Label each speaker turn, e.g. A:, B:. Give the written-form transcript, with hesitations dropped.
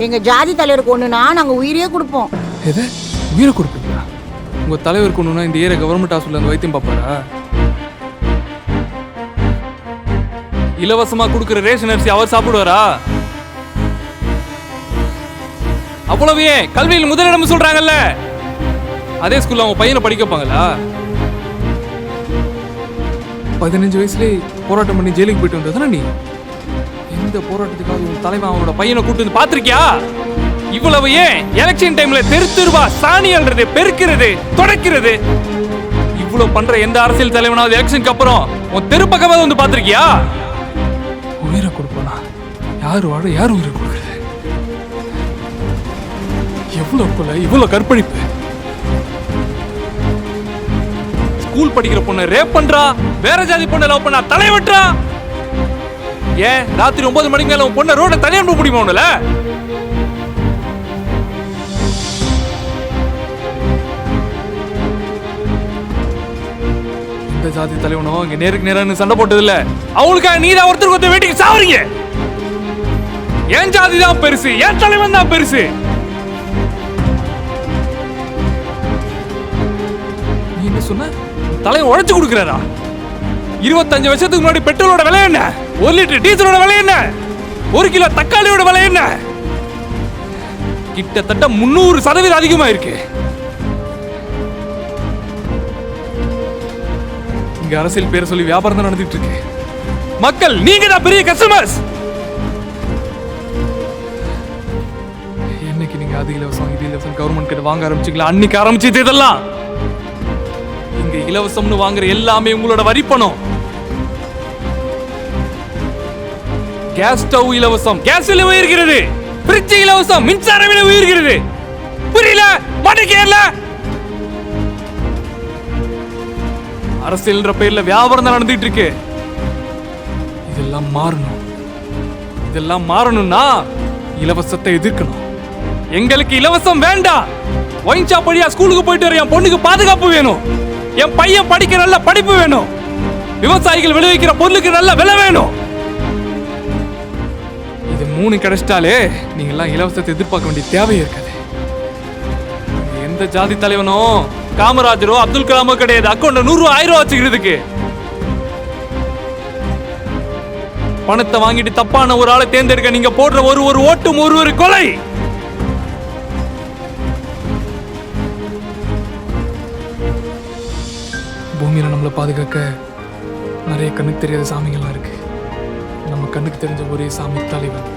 A: எங்க ஜாதி தலைவருக்கு ஒண்ணுனா நாங்க உயிரே கொடுப்போம்.
B: எது உயிரை கொடுப்பீங்களா? உங்க தலைவருக்கு ஒண்ணுனா இந்த ஏரியா கவர்மெண்ட் ஹாஸ்பிட்டல் அந்த வைத்தியம் பார்ப்பாரா? இலவசமா கொடுக்குற ரேஷன் அரிசி அவர் சாப்பிடுவாரா? அவ்வளவு ஏன் கல்வியில் முதலிடம் சொல்றாங்கல்ல, அதே ஸ்கூல்ல அவங்க பையனை படிக்க வைப்பாங்களா? 15 வயசுலேயே போராட்டம் பண்ணி ஜெயிலுக்கு போயிட்டு வந்ததுனா நீ இந்த போராட்டத்துக்காக உன் தலைவன் அவனோட பையனை கூட்டு வந்து பாத்திருக்கியா? இவ்வளவு ஏன் எலெக்ஷன் டைம்ல தெருவா சாணி அல்றது, பெருக்கிறது, தொடக்கிறது, இவ்வளவு பண்ற எந்த அரசியல் தலைவனாவது எலெக்ஷனுக்கு அப்புறம் உன் தெரு பக்கமாக வந்து பாத்திருக்கியா? உயிரை கொடுப்பனா? யாரு வாழ யார் உயிரை கொடுக்குறது? எவ்வளவு கொலை, இவ்வளவு கற்பழிப்பு! ஸ்கூல் படிக்கிற பொண்ணை ரேப் பண்றா, வேற ஜாதி பொண்ணை லவ் பண்ணா தலைவற்றா. ஏன் ராத்திரி 9 மணிக்கு மேல உன் பொண்ணை ரோட தனியா அனுப்ப முடியுமா உன்னால? இந்த ஜாதி தலைவனும் இங்க நேருக்கு நேரம் சண்டை போட்டது இல்ல, அவங்களுக்காக நீதான் ஒருத்தருக்கு ஒருத்தர் வீட்டுக்கு சாவறீங்க. என் ஜாதி தான் பெருசு, என் தலைவன் தான் பெருசு. நீ என்ன சொன்ன? தலைவன் உழைச்சு கொடுக்கிறாரா? 25 வருஷத்துக்கு முன்னாடி பெட்ரோலோட விலை என்ன? 1 லிட்டர் டீசலோட விலை என்ன? 1 கிலோ தக்காளியோட விலை என்ன? கிட்டத்தட்ட 300% அதிகமா இருக்கு. இங்க அரசியல் பேரை சொல்லி வியாபாரம் தான் நடந்துட்டு இருக்கு. மக்கள் நீங்க தான் பெரிய கஸ்டமர்ஸ். என்னைக்கு நீங்க அது இலவசம் இது இலவசம் கவர்மெண்ட் கிட்ட வாங்க ஆரம்பிச்சீங்களா, அன்னைக்கு ஆரம்பிச்சது இதெல்லாம். இங்க இலவசம்னு வாங்குற எல்லாமே உங்களோட வரி பணம். கேஸ் ஸ்டவ் இலவசம், கேஸ் விலை உயர்கிறது. ஃப்ரிட்ஜ் இலவசம், மின்சார விலை உயர்கிறது. புரியல? மாட்டேங்கல. அரசியல்ன்ற பேர்ல வியாபாரம் தான் நடந்துட்டு இருக்கு. இதெல்லாம் மாறணும். இதெல்லாம் மாறணும்னா இலவசத்தை எதிர்க்கணும். எங்களுக்கு இலவசம் வேண்டாம். ஒயின் ஷாப் வழியா ஸ்கூலுக்கு போயிட்டு வர என் பொண்ணுக்கு பாதுகாப்பு வேணும். என் பையன் படிக்க நல்ல படிப்பு வேணும். விவசாயிகள் விளைவிக்கிற பொருளுக்கு நல்ல விலை வேணும். இது 3 கிடைச்சிட்டாலே நீங்க எல்லாம் இலவசத்தை எதிர்பார்க்க வேண்டிய தேவையே இருக்காது. எந்த ஜாதி தலைவனும் காமராஜரோ அப்துல் கலாமோ கிடையாது அக்கௌண்ட்ல 100 ரூபா 1000 ரூபா வச்சுக்கிறதுக்கு. பணத்தை வாங்கிட்டு தப்பான ஒரு ஆளை தேர்ந்தெடுக்க நீங்க போடுற ஒரு ஓட்டும் ஒரு கொலை. பூமியில நம்மளை பாதுகாக்க நிறைய கண்ணுக்கு தெரியாத சாமிகள்லாம் இருக்கு. நம்ம கண்ணுக்கு தெரிஞ்ச ஒரே சாமி தலைவன்.